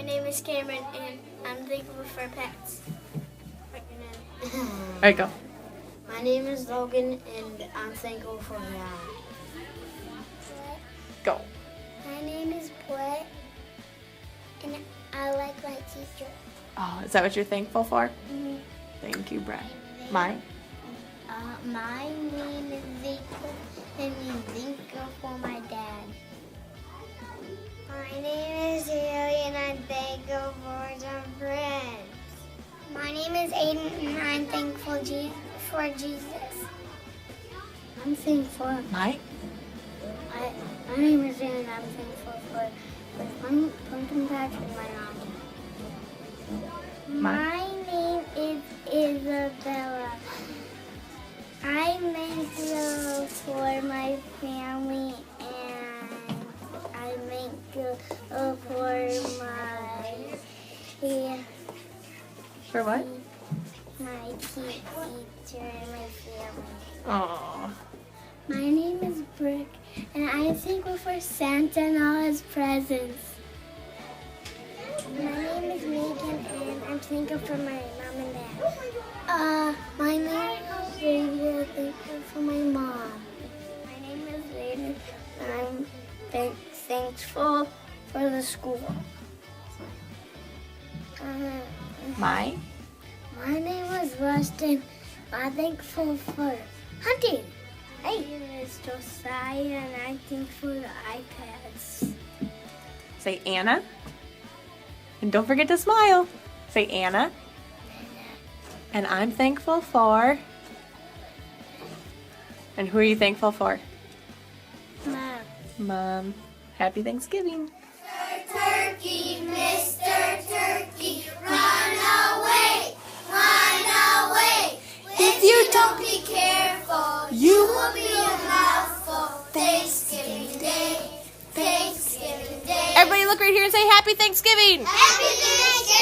name is Cameron, and I'm thankful for pets. All right, go. My name is Logan, and I'm thankful for God. Go. My name is Brett, and I like my teacher. Oh, is that what you're thankful for? Thank you, Brett. Mine? My name is Zeke, and I'm thankful for my dad. My name is Haley, and I'm thankful for some friends. My name is Aiden, and I'm thankful for Jesus. I'm thankful. Mine? My name is Aaron. I'm thankful for pumpkin patch and my mom. My name is Isabella. I'm thankful for my family, and I'm thankful for For what? my teacher and my family. Oh. My name is Brooke, and I'm thankful for Santa and all his presents. My name is Megan, and I'm thankful for my mom and dad. My name is Xavier, thankful for my mom. My name is Aiden, and I'm thankful for the school. Mine? My name is Rustin. I'm thankful for hunting. My name is Josiah, and I'm thankful for the iPads. Say Anna. And don't forget to smile. Say Anna. And I'm thankful for. And who are you thankful for? Mom. Mom. Happy Thanksgiving. Turkey, Mr. Turkey, run away, run away. If you don't be careful, You will be a mouthful. Thanksgiving Day, Thanksgiving Day. Everybody look right here and say Happy Thanksgiving. Happy Thanksgiving!